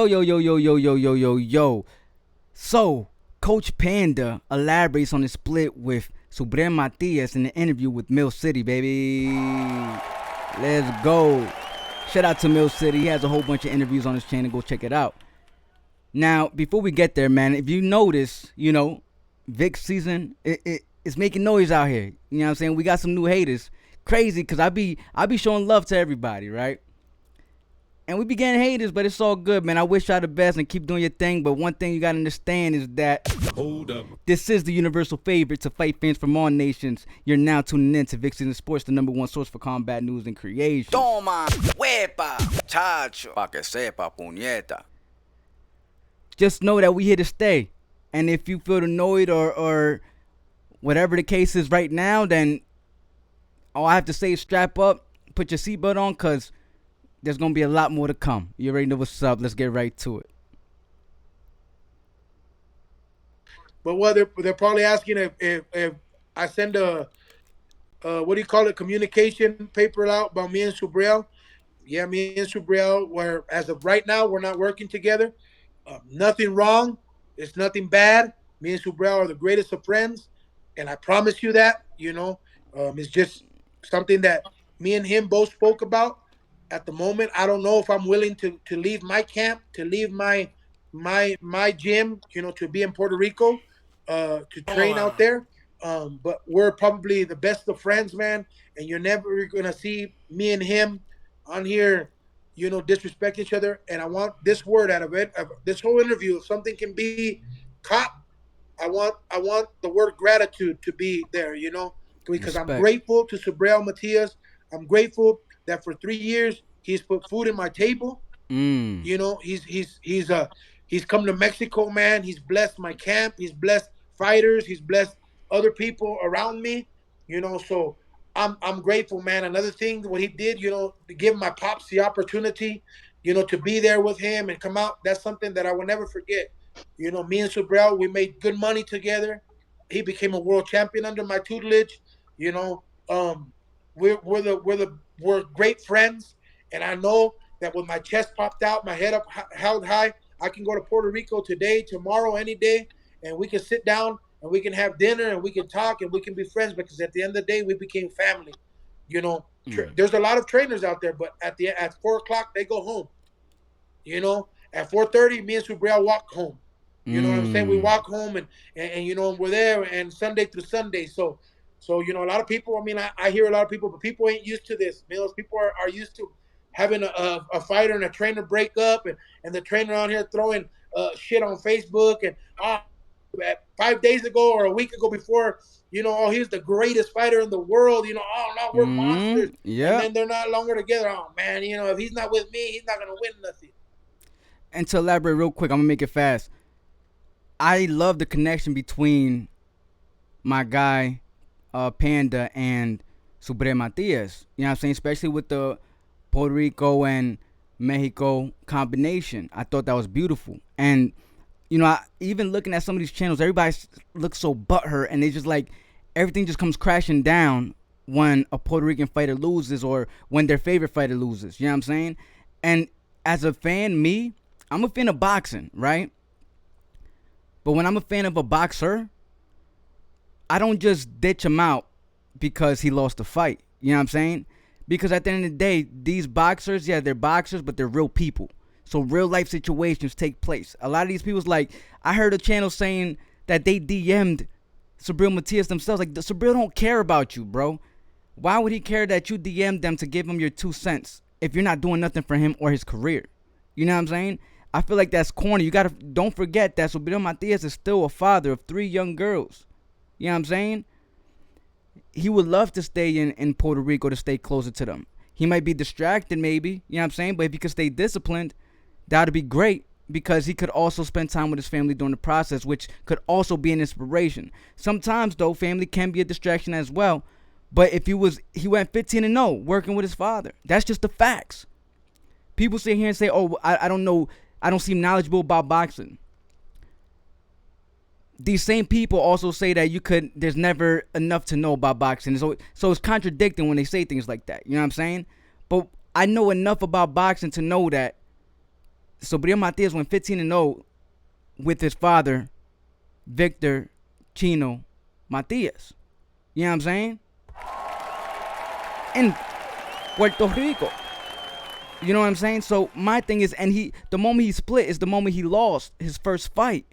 Yo. So, Coach Panda elaborates on the split with Subriel Matias in the interview with Mill City, baby. Let's go. Shout out to Mill City. He has a whole bunch of interviews on his channel. Go check it out. Now, before we get there, man, if you notice, VIC season, it's making noise out here. You know what I'm saying? We got some new haters. Crazy, because I be showing love to everybody, right? And we be getting haters, but it's all good, man. I wish y'all the best and keep doing your thing. But one thing you gotta understand is that Hold up. this is the universal favorite to fight fans from all nations. You're now tuning in to VIC SZN Sports, the #1 source for combat news and creation. Toma, huepa, chacho, pa que sepa, puñeta. Just know that we here to stay. And if you feel annoyed or whatever the case is right now, then all I have to say is strap up, put your seatbelt on, because there's going to be a lot more to come. You already know what's up. Let's get right to it. But what they're probably asking if I send a what do you call it, communication paper out about me and Subriel. Yeah, me and Subriel, where as of right now we're not working together. Nothing wrong. It's nothing bad. Me and Subriel are the greatest of friends, and I promise you that. It's just something that me and him both spoke about. At the moment, I don't know if I'm willing to leave my camp, to leave my gym, to be in Puerto Rico, to train out there. But we're probably the best of friends, man. And you're never gonna see me and him on here, disrespect each other. And I want this word out of it, of this whole interview. If something can be caught, I want the word gratitude to be there, because Respect. I'm grateful to Subriel Matias. I'm grateful that for 3 years he's put food in my table. He's come to Mexico, man. He's blessed my camp. He's blessed fighters. He's blessed other people around me. So I'm grateful, man. Another thing, what he did, to give my pops the opportunity, to be there with him and come out. That's something that I will never forget. Me and Subriel, we made good money together. He became a world champion under my tutelage. We're great friends, and I know that with my chest popped out, my head up held high, I can go to Puerto Rico today, tomorrow, any day, and we can sit down and we can have dinner and we can talk and we can be friends, because at the end of the day, we became family. There's a lot of trainers out there, but at 4:00 they go home. At 4:30, me and Subriel walk home. You know what I'm saying? We walk home and we're there and Sunday through Sunday. So a lot of people, I hear a lot of people, but people ain't used to this. Those people are used to having a fighter and a trainer break up and the trainer on here throwing shit on Facebook and 5 days ago or a week ago before, he's the greatest fighter in the world, no, we're monsters. Yeah. And then they're not longer together. Oh man, if he's not with me, he's not gonna win nothing. And to elaborate real quick, I'm going to make it fast. I love the connection between my guy, Panda, and Subriel Matias. You know what I'm saying? Especially with the Puerto Rico and Mexico combination. I thought that was beautiful. And, even looking at some of these channels, everybody looks so butthurt, and they just like, everything just comes crashing down when a Puerto Rican fighter loses or when their favorite fighter loses. You know what I'm saying? And as a fan, I'm a fan of boxing, right? But when I'm a fan of a boxer, I don't just ditch him out because he lost the fight. You know what I'm saying? Because at the end of the day, these boxers, yeah, they're boxers, but they're real people. So real life situations take place. A lot of these people's like, I heard a channel saying that they DM'd Subriel Matias themselves. Like, Subriel don't care about you, bro. Why would he care that you DM'd them to give him your 2 cents if you're not doing nothing for him or his career? You know what I'm saying? I feel like that's corny. Don't forget that Subriel Matias is still a father of 3 young girls. You know what I'm saying? He would love to stay in Puerto Rico, to stay closer to them. He might be distracted maybe, you know what I'm saying? But if he could stay disciplined, that would be great, because he could also spend time with his family during the process, which could also be an inspiration. Sometimes, though, family can be a distraction as well. But if he went 15-0 working with his father. That's just the facts. People sit here and say, oh, I don't know, I don't seem knowledgeable about boxing. These same people also say that there's never enough to know about boxing. So it's contradicting when they say things like that. You know what I'm saying? But I know enough about boxing to know that Subriel Matias went 15-0 with his father, Victor Chino Matias. You know what I'm saying? In Puerto Rico. You know what I'm saying? So my thing is, and the moment he split is the moment he lost his first fight.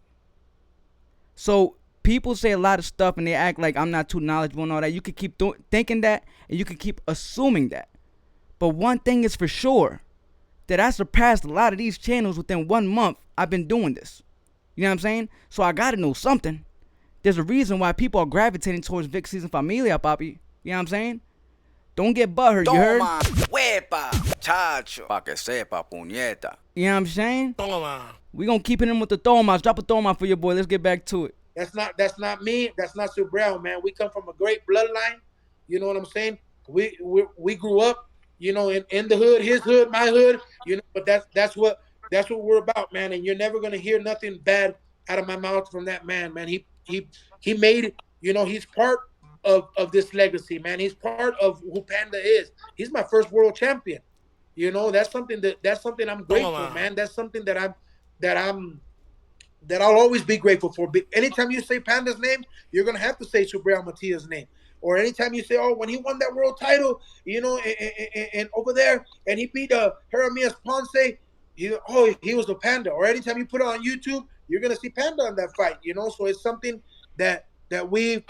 So people say a lot of stuff and they act like I'm not too knowledgeable and all that. You could keep thinking that, and you could keep assuming that. But one thing is for sure, that I surpassed a lot of these channels within 1 month I've been doing this. You know what I'm saying? So I gotta know something. There's a reason why people are gravitating towards VIC SZN Familia, papi. You know what I'm saying? Don't get butthurt, you heard? Toma, huepa, chacho. Pa que sepa, puñeta. You know what I'm saying? Toma. We gonna keep it in with the tomas. Drop a toma for your boy. Let's get back to it. That's not me. That's not Subriel, man. We come from a great bloodline. You know what I'm saying? We grew up, you know, in the hood, his hood, my hood, you know, but that's what we're about, man. And you're never gonna hear nothing bad out of my mouth from that man, man. He made it, you know, he's part of this legacy, man. He's part of who Panda is. He's my first world champion. You know, that's something I'm grateful, man. That's something that I'll always be grateful for. But anytime you say Panda's name, you're gonna have to say Subriel Matias' name. Or anytime you say, oh, when he won that world title, you know, and over there, and he beat Jeremias Ponce, he was the Panda. Or anytime you put it on YouTube, you're gonna see Panda on that fight. You know, so it's something that we've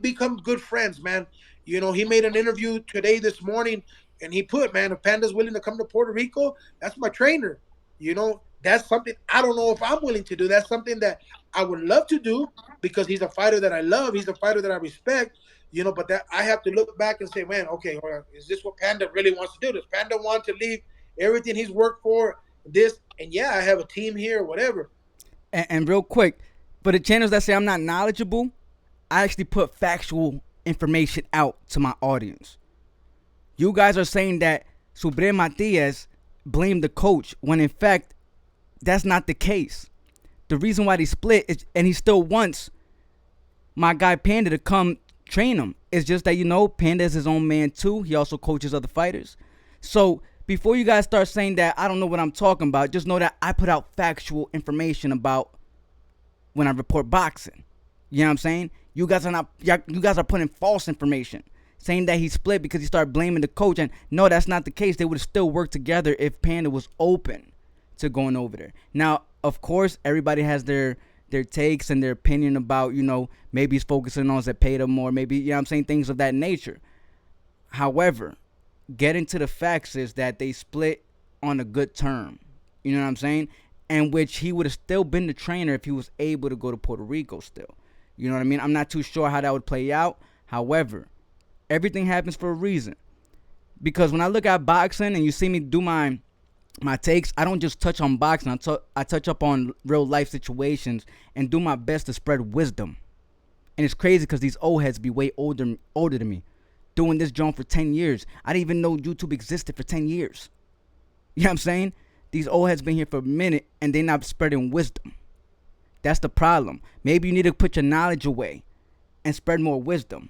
become good friends, man. You know, he made an interview this morning, and he put, man, if Panda's willing to come to Puerto Rico, that's my trainer. You know, that's something I don't know if I'm willing to do. That's something that I would love to do because he's a fighter that I love. He's a fighter that I respect, you know, but that I have to look back and say, man, okay, is this what Panda really wants to do? Does Panda want to leave everything he's worked for, this? And yeah, I have a team here, whatever. And real quick, for the channels that say I'm not knowledgeable, I actually put factual information out to my audience. You guys are saying that Subriel Matias blamed the coach when in fact that's not the case. The reason why they split is, and he still wants my guy Panda to come train him. It's just that, you know, Panda is his own man too. He also coaches other fighters. So before you guys start saying that I don't know what I'm talking about, just know that I put out factual information about when I report boxing. You know what I'm saying? You guys are putting false information, saying that he split because he started blaming the coach. And no, that's not the case. They would have still worked together if Panda was open to going over there. Now, of course, everybody has their takes and their opinion about, you know, maybe he's focusing on Zepeda more, maybe, you know what I'm saying, things of that nature. However, getting to the facts is that they split on a good term. You know what I'm saying? And which he would have still been the trainer if he was able to go to Puerto Rico still. You know what I mean? I'm not too sure how that would play out. However, everything happens for a reason. Because when I look at boxing and you see me do my takes, I don't just touch on boxing. I touch up on real life situations and do my best to spread wisdom. And it's crazy because these old heads be way older than me. Doing this joint for 10 years. I didn't even know YouTube existed for 10 years. You know what I'm saying? These old heads been here for a minute and they're not spreading wisdom. That's the problem. Maybe you need to put your knowledge away and spread more wisdom.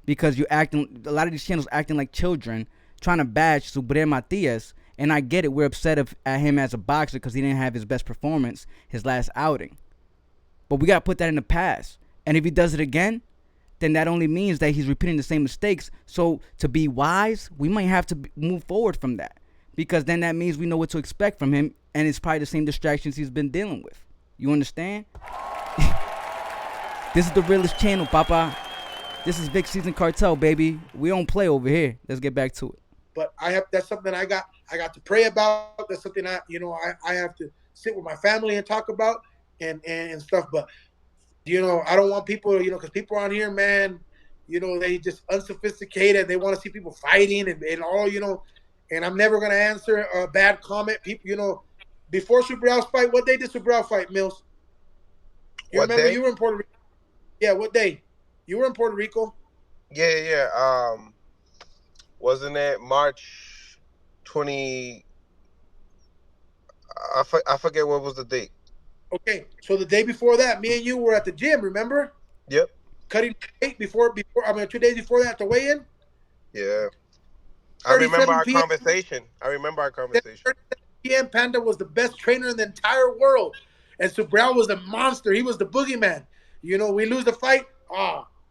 Because a lot of these channels acting like children, trying to bash Subriel Matias. And I get it, we're upset at him as a boxer because he didn't have his best performance his last outing. But we got to put that in the past. And if he does it again, then that only means that he's repeating the same mistakes. So to be wise, we might have to move forward from that. Because then that means we know what to expect from him. And it's probably the same distractions he's been dealing with. You understand? This is the realest channel, Papa. This is VIC SZN Cartel, baby. We don't play over here. Let's get back to it. But that's something I got to pray about. That's something I have to sit with my family and talk about and stuff. But, you know, I don't want people, you know, because people on here, man, you know, they just unsophisticated. They want to see people fighting and all, you know, and I'm never going to answer a bad comment. People, you know, before Subriel's fight, what day did Subriel fight, Mills? You What remember day? you were in Puerto Rico? Yeah, what day? You were in Puerto Rico? Yeah. Wasn't it March 20? I forget what was the date. Okay, so the day before that, me and you were at the gym, remember? Yep. Cutting weight before 2 days before that to weigh in. Yeah. I remember our 37 p.m. conversation. ESPN, Panda was the best trainer in the entire world. And Subriel was a monster. He was the boogeyman. We lose the fight.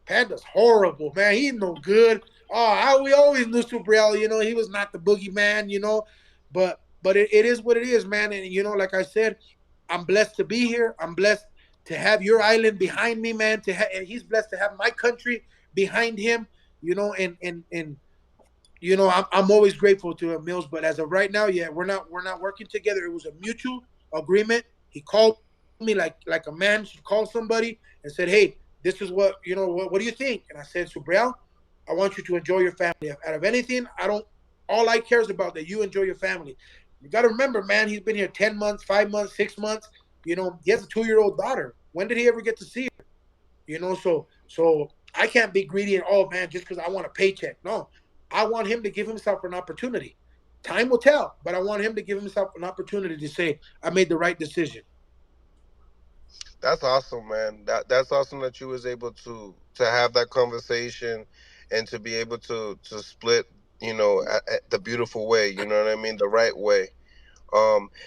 Panda's horrible, man. He's no good. We always knew Subriel. He was not the boogeyman. But it is what it is, man. And like I said, I'm blessed to be here. I'm blessed to have your island behind me, man. And he's blessed to have my country behind him. And I'm always grateful to him, Mills. But as of right now, yeah, we're not working together. It was a mutual agreement. He called me like a man should call somebody and said, "Hey, this is what do you think?" And I said, "Subriel, I want you to enjoy your family. Out of anything, all I care is about that you enjoy your family. You got to remember, man, he's been here 10 months, 5 months, 6 months. He has a 2-year-old daughter. When did he ever get to see her? So I can't be greedy and, oh, man, just because I want a paycheck. No, I want him to give himself an opportunity. Time will tell, but I want him to give himself an opportunity to say, I made the right decision." That's awesome, man. That's awesome that you was able to have that conversation and to be able to split, at the beautiful way. You know what I mean, the right way.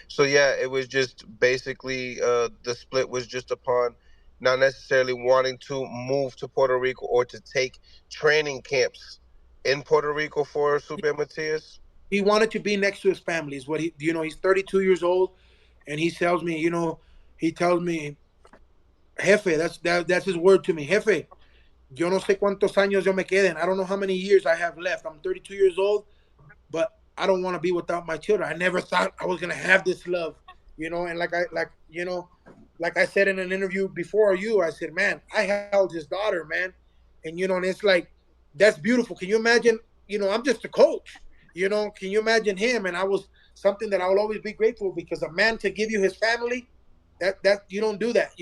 So yeah, it was just basically the split was just upon not necessarily wanting to move to Puerto Rico or to take training camps in Puerto Rico for Subriel Matias. He wanted to be next to his family. Is what he's 32 years old, and he tells me, "Jefe," that's his word to me. "Jefe, yo no sé cuántos años yo me queden. I don't know how many years I have left. I'm 32 years old, but I don't want to be without my children. I never thought I was gonna have this love, And like I said in an interview before you, I said, man, I held his daughter, man, and it's like that's beautiful. Can you imagine? I'm just a coach. Can you imagine him? And I was something that I will always be grateful because a man to give you his family, that you don't do that,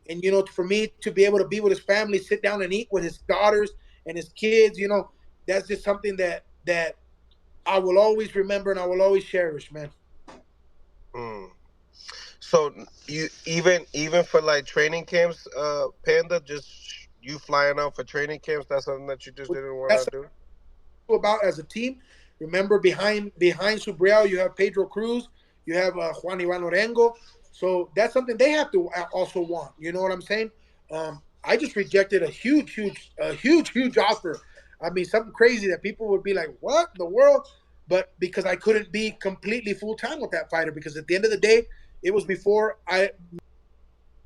And for me to be able to be with his family, sit down and eat with his daughters and his kids, that's just something that I will always remember and I will always cherish, man. Mm. So you even for like training camps, Panda, just you flying out for training camps, that's something that you just didn't want to do? About as a team. Remember, behind Subriel, you have Pedro Cruz, you have Juan Ivan Orengo. So that's something they have to also want. You know what I'm saying? I just rejected a huge offer. I mean, something crazy that people would be like, "What in the world?" But because I couldn't be completely full time with that fighter, because at the end of the day, it was before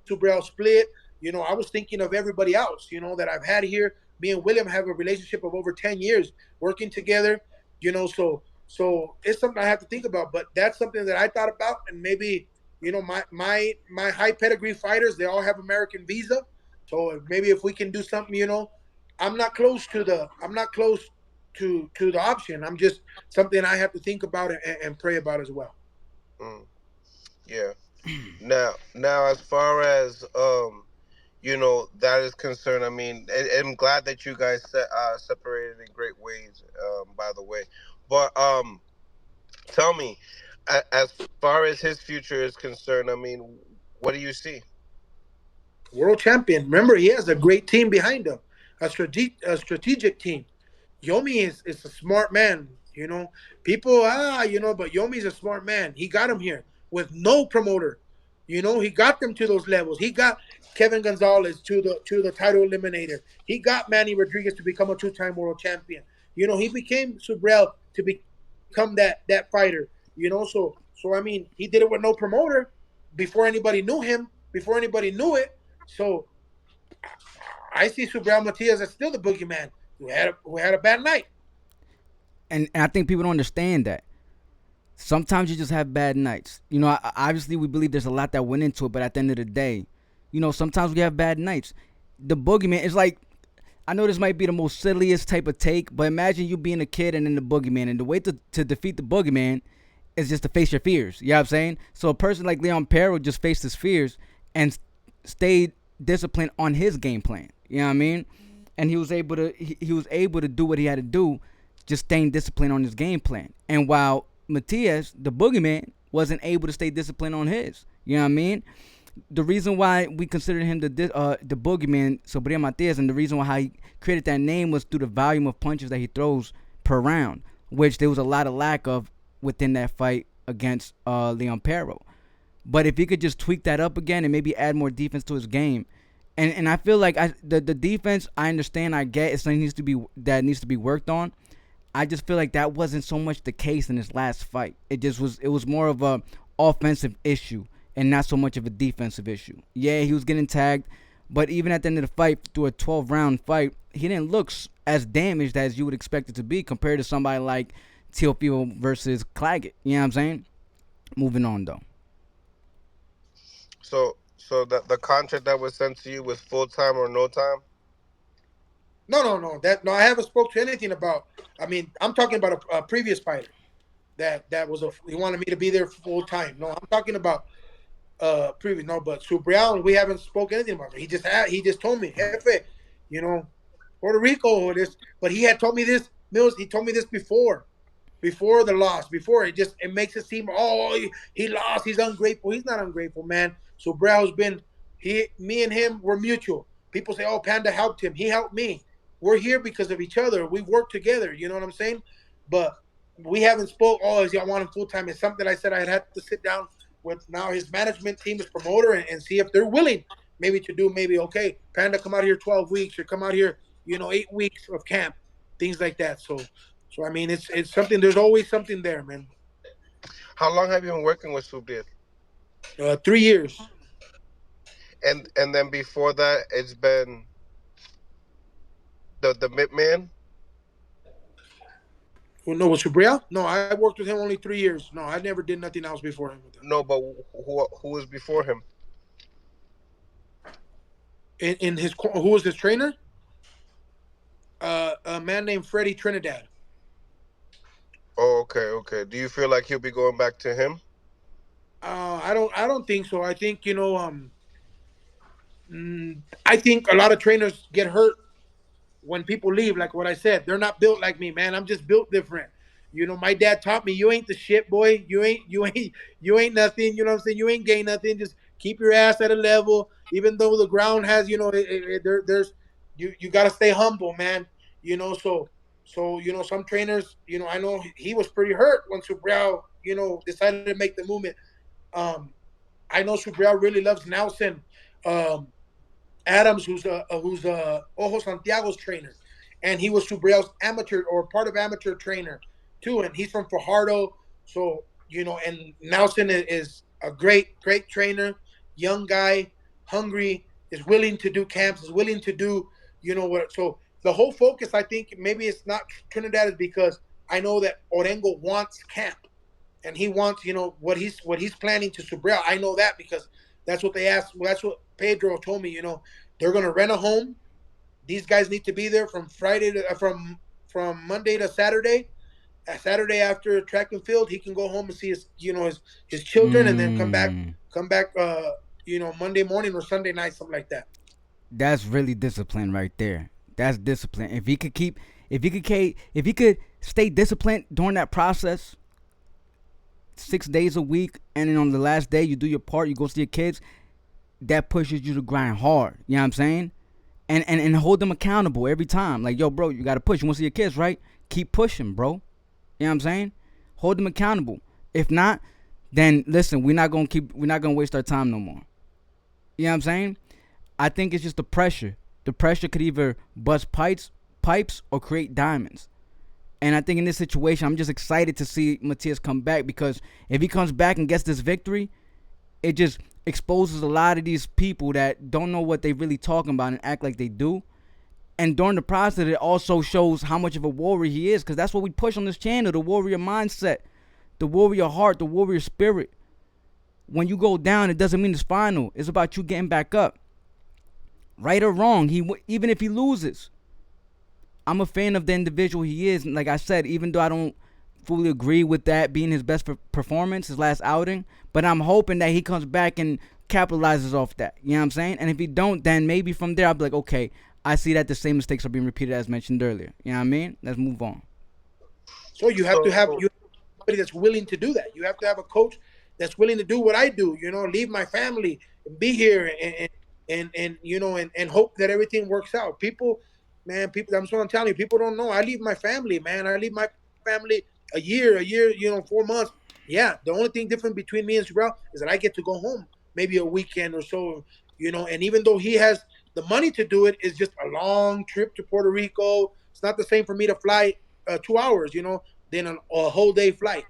Subriel split. I was thinking of everybody else, that I've had here. Me and William have a relationship of over 10 years working together, so it's something I have to think about. But that's something that I thought about, and maybe, my high pedigree fighters, they all have American visa. So maybe if we can do something, I'm not close to the option. I'm just something I have to think about and pray about as well. Mm. Yeah. Now, as far as that is concerned, I mean, I'm glad that you guys separated in great ways. By the way, but tell me, as far as his future is concerned, I mean, what do you see? World champion. Remember, he has a great team behind him, a strategic team. Yomi is a smart man. People but Yomi's a smart man. He got him here with no promoter. He got them to those levels. He got Kevin Gonzalez to the title eliminator. He got Manny Rodriguez to become a 2-time world champion. He became Subriel to become that fighter. So I mean, he did it with no promoter before anybody knew him, before anybody knew it. So I see Subriel Matias as still the boogeyman who had a bad night. And I think people don't understand that. Sometimes you just have bad nights. Obviously we believe there's a lot that went into it, but at the end of the day, sometimes we have bad nights. The boogeyman is like, I know this might be the most silliest type of take, but imagine you being a kid and then the boogeyman, and the way to defeat the boogeyman is just to face your fears. You know what I'm saying? So a person like Leon Perro just faced his fears and stayed disciplined on his game plan. You know what I mean? And he was able to do what he had to do, just staying disciplined on his game plan. And while Matias, the boogeyman, wasn't able to stay disciplined on his. You know what I mean? The reason why we considered him the boogeyman, Subriel Matias, and the reason why he created that name was through the volume of punches that he throws per round, which there was a lot of lack of within that fight against Leon Perro. But if he could just tweak that up again and maybe add more defense to his game, and I feel like the defense, I understand, I get it's something needs to be worked on. I just feel like that wasn't so much the case in his last fight. It was more of a offensive issue and not so much of a defensive issue. Yeah, he was getting tagged, but even at the end of the fight, through a 12-round fight, he didn't look as damaged as you would expect it to be compared to somebody like Teofimo versus Claggett. You know what I'm saying? Moving on though. So the contract that was sent to you was full time or no time? No. No. I haven't spoke to anything about. I mean, I'm talking about a previous fighter that was he wanted me to be there full time. No, I'm talking about previous. No, but Subriel, we haven't spoke anything about it. He just told me, Jefe, you know, Puerto Rico or this, but he had told me this. Mills, he told me this before the loss, before it makes it seem, oh, he lost, he's ungrateful. He's not ungrateful, man. So Brown's been me and him were mutual. People say, oh, Panda helped him. He helped me. We're here because of each other. We work together. You know what I'm saying? But we haven't spoke. Oh, I want him full time. It's something I said I'd have to sit down with now his management team, his promoter, and see if they're willing maybe to do okay, Panda, come out here 12 weeks or come out here 8 weeks of camp, things like that. So I mean, it's something. There's always something there, man. How long have you been working with Subriel? 3 years. And then before that, it's been the Midman. Well, no, with Subriel? No, I worked with him only 3 years. No, I never did nothing else before him. No, but who was before him? Who was his trainer? A man named Freddie Trinidad. Oh, okay. Do you feel like he'll be going back to him? I don't think so. I think I think a lot of trainers get hurt when people leave. Like what I said, they're not built like me, man. I'm just built different. My dad taught me, you ain't the shit, boy. You ain't nothing. You know what I'm saying? You ain't gain nothing. Just keep your ass at a level. Even though the ground has, there's you got to stay humble, man. So some trainers, I know he was pretty hurt when Subriel, decided to make the movement. I know Subriel really loves Nelson Adams, who's Ojo Santiago's trainer, and he was Subriel's amateur or part of amateur trainer too, and he's from Fajardo. So and Nelson is a great trainer, young guy, hungry, is willing to do camps, is willing to do what. So the whole focus, I think, maybe it's not Trinidad, is because I know that Orengo wants camp, and he wants what he's planning to Subriel. I know that because that's what they asked. Well, that's what Pedro told me. They're gonna rent a home. These guys need to be there from from Monday to Saturday. Saturday after track and field, he can go home and see his children, and then come back. Monday morning or Sunday night, something like that. That's really discipline right there. That's discipline. If he could stay disciplined during that process, 6 days a week, and then on the last day you do your part, you go see your kids, that pushes you to grind hard. You know what I'm saying? And hold them accountable every time. Like, yo, bro, you gotta push. You wanna see your kids, right? Keep pushing, bro. You know what I'm saying? Hold them accountable. If not, then listen, we're not gonna waste our time no more. You know what I'm saying? I think it's just the pressure. The pressure could either bust pipes or create diamonds. And I think in this situation, I'm just excited to see Matias come back, because if he comes back and gets this victory, it just exposes a lot of these people that don't know what they really talking about and act like they do. And during the process, it also shows how much of a warrior he is, because that's what we push on this channel, the warrior mindset, the warrior heart, the warrior spirit. When you go down, it doesn't mean it's final. It's about you getting back up. Right or wrong, even if he loses, I'm a fan of the individual he is. Like I said, even though I don't fully agree with that being his best performance, his last outing, but I'm hoping that he comes back and capitalizes off that. You know what I'm saying? And if he don't, then maybe from there I'll be like, okay, I see that the same mistakes are being repeated as mentioned earlier. You know what I mean? Let's move on. So you have to have somebody that's willing to do that. You have to have a coach that's willing to do what I do. Leave my family and be here and hope that everything works out. People, that's what I'm telling you. People don't know. I leave my family, man. I leave my family a year, 4 months, Yeah, the only thing different between me and Subriel is that I get to go home maybe a weekend or so, and even though he has the money to do it, it's just a long trip to Puerto Rico. It's not the same for me to fly 2 hours, than a whole day flight.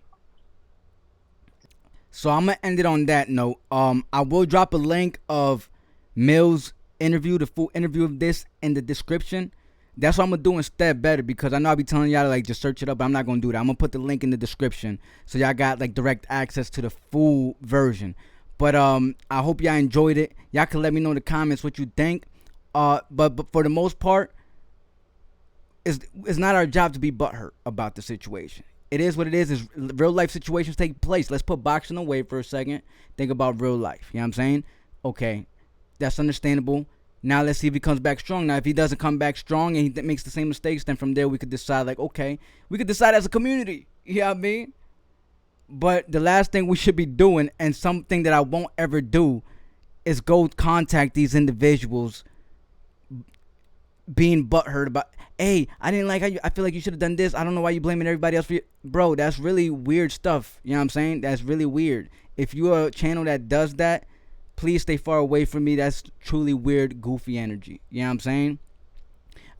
So I'm gonna end it on that note. I will drop a link of Mill's interview, the full interview of this, in the description. That's what I'm gonna do instead better, because I know I be telling y'all to like just search it up, but I'm not gonna do that. I'm gonna put the link in the description so y'all got like direct access to the full version. But I hope y'all enjoyed it. Y'all can let me know in the comments what you think. But for the most part, it's not our job to be butthurt about the situation. It is what it is. Real life situations take place. Let's put boxing away for a second. Think about real life. You know what I'm saying? Okay, that's understandable. Now let's see if he comes back strong. Now if he doesn't come back strong and he makes the same mistakes, then from there we could decide like, okay, we could decide as a community. You know what I mean? But the last thing we should be doing, and something that I won't ever do, is go contact these individuals being butthurt about, hey, I didn't like how I feel like you should have done this. I don't know why you blaming everybody else for you. Bro, that's really weird stuff. You know what I'm saying? That's really weird. If you're a channel that does that, please stay far away from me. That's truly weird, goofy energy. You know what I'm saying?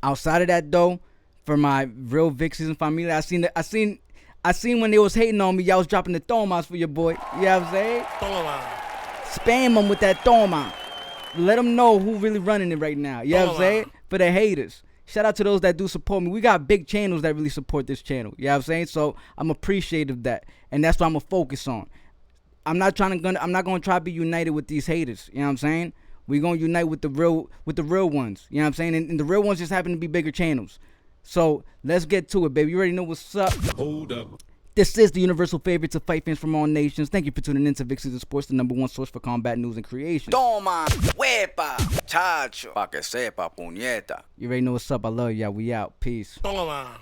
Outside of that though, for my real VIC SZN family, I seen when they was hating on me, y'all was dropping the thomas for your boy. You know what I'm saying? Spam them with that thoma. Let them know who really running it right now. You know what I'm saying? For the haters. Shout out to those that do support me. We got big channels that really support this channel. You know what I'm saying? So I'm appreciative of that. And that's what I'm gonna focus on. I'm not gonna try to be united with these haters. You know what I'm saying? We're gonna unite with the real ones. You know what I'm saying? And the real ones just happen to be bigger channels. So let's get to it, baby. You already know what's up. Hold up. This is the universal favorite to fight fans from all nations. Thank you for tuning in to VIC SZN Sports, the #1 source for combat news and creation. Toma, huepa, chacho, pa que sepa, puñeta. You already know what's up. I love y'all. We out. Peace. Toma.